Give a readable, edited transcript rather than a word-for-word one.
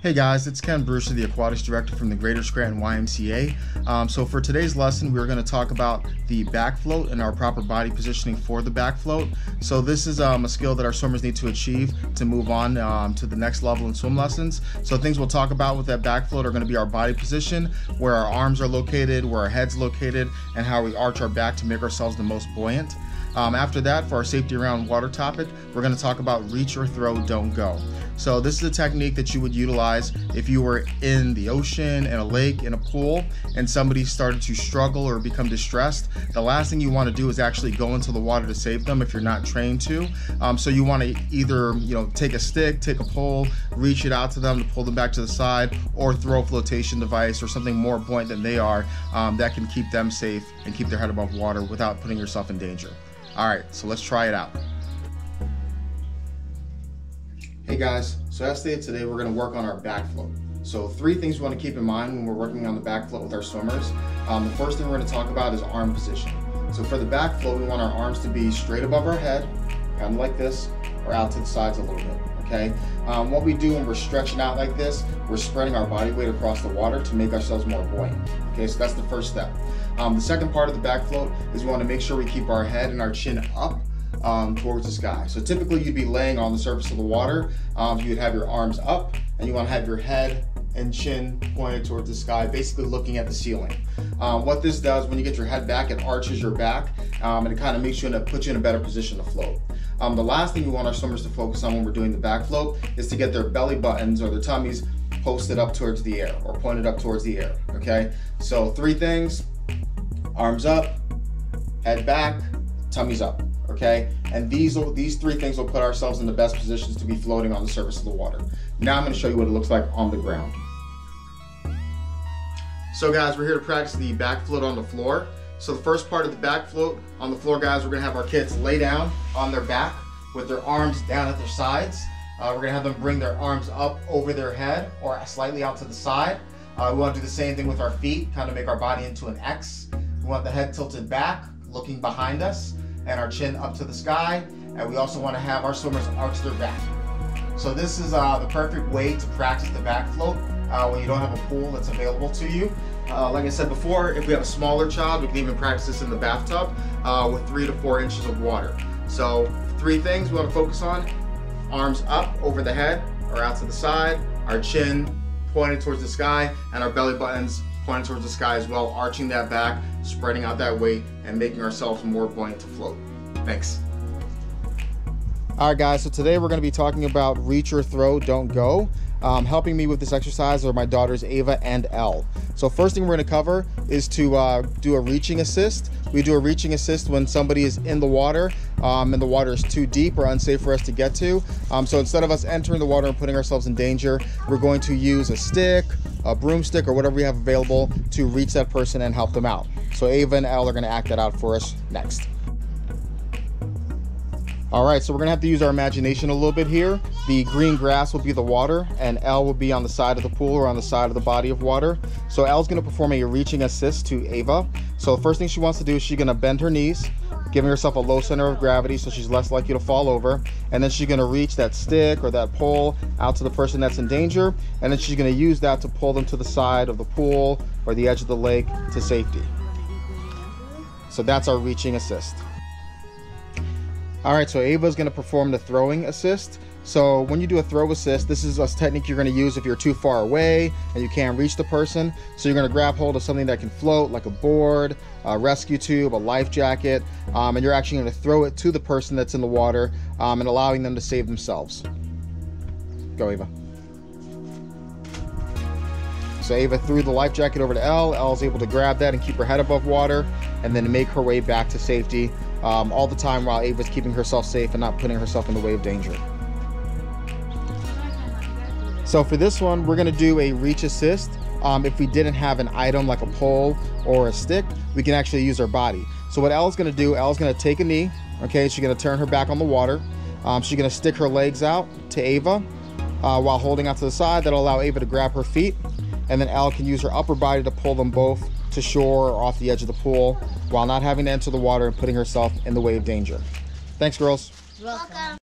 Hey guys, it's Ken Brewster, the Aquatics Director from the Greater Scranton YMCA. So for today's lesson, we're going to talk about the back float and our proper body positioning for the back float. So this is a skill that our swimmers need to achieve to move on to the next level in swim lessons. So things we'll talk about with that back float are going to be our body position, where our arms are located, where our head's located, and how we arch our back to make ourselves the most buoyant. After that, for our safety around water topic, we're going to talk about reach or throw, don't go. So this is a technique that you would utilize if you were in the ocean, in a lake, in a pool, and somebody started to struggle or become distressed. The last thing you want to do is actually go into the water to save them if you're not trained to. So you want to either take a stick, take a pole, reach it out to them to pull them back to the side, or throw a flotation device or something more buoyant than they are that can keep them safe and keep their head above water without putting yourself in danger. All right, so let's try it out. Hey guys, so as stated today, we're gonna work on our back float. So 3 things we wanna keep in mind when we're working on the back float with our swimmers. The first thing we're gonna talk about is arm position. So for the back float, we want our arms to be straight above our head, kind of like this, or out to the sides a little bit, okay? What we do when we're stretching out like this, we're spreading our body weight across the water to make ourselves more buoyant. Okay, so that's the first step. The second part of the back float is we want to make sure we keep our head and our chin up towards the sky. So typically you'd be laying on the surface of the water. You would have your arms up and you want to have your head and chin pointed towards the sky, basically looking at the ceiling. What this does, when you get your head back, it arches your back and it kind of makes you puts you in a better position to float. The last thing we want our swimmers to focus on when we're doing the back float is to get their belly buttons or their tummies posted up towards the air or pointed up towards the air, okay? So 3 things, arms up, head back, tummies up, okay? And these 3 things will put ourselves in the best positions to be floating on the surface of the water. Now I'm gonna show you what it looks like on the ground. So guys, we're here to practice the back float on the floor. So the first part of the back float on the floor, guys, we're gonna have our kids lay down on their back with their arms down at their sides. We're gonna have them bring their arms up over their head or slightly out to the side. We wanna do the same thing with our feet, kind of make our body into an X. We want the head tilted back, looking behind us, and our chin up to the sky. And we also wanna have our swimmers arch their back. So this is the perfect way to practice the back float when you don't have a pool that's available to you. Like I said before, if we have a smaller child, we can even practice this in the bathtub with 3 to 4 inches of water. So 3 things we want to focus on: arms up over the head or out to the side, our chin pointed towards the sky, and our belly buttons pointed towards the sky as well, arching that back, spreading out that weight, and making ourselves more buoyant to float. Thanks. All right guys, so today we're going to be talking about reach or throw, don't go. Helping me with this exercise are my daughters Ava and Elle. So first thing we're going to cover is to do a reaching assist. We do a reaching assist when somebody is in the water and the water is too deep or unsafe for us to get to. So instead of us entering the water and putting ourselves in danger, we're going to use a stick, a broomstick, or whatever we have available to reach that person and help them out. So Ava and Elle are going to act that out for us next. All right, so we're gonna have to use our imagination a little bit here. The green grass will be the water, and Elle will be on the side of the pool or on the side of the body of water. So Elle's gonna perform a reaching assist to Ava. So the first thing she wants to do is she's gonna bend her knees, giving herself a low center of gravity so she's less likely to fall over. And then she's gonna reach that stick or that pole out to the person that's in danger. And then she's gonna use that to pull them to the side of the pool or the edge of the lake to safety. So that's our reaching assist. All right, so Ava's gonna perform the throwing assist. So when you do a throw assist, this is a technique you're gonna use if you're too far away and you can't reach the person. So you're gonna grab hold of something that can float, like a board, a rescue tube, a life jacket, and you're actually gonna throw it to the person that's in the water and allowing them to save themselves. Go, Ava. So Ava threw the life jacket over to Elle. Elle's able to grab that and keep her head above water and then make her way back to safety all the time while Ava's keeping herself safe and not putting herself in the way of danger. So for this one, we're gonna do a reach assist. If we didn't have an item like a pole or a stick, we can actually use our body. So what Elle's gonna do, Elle's gonna take a knee, okay? She's gonna turn her back on the water. She's gonna stick her legs out to Ava while holding out to the side. That'll allow Ava to grab her feet. And then Elle can use her upper body to pull them both to shore or off the edge of the pool while not having to enter the water and putting herself in the way of danger. Thanks, girls. Welcome.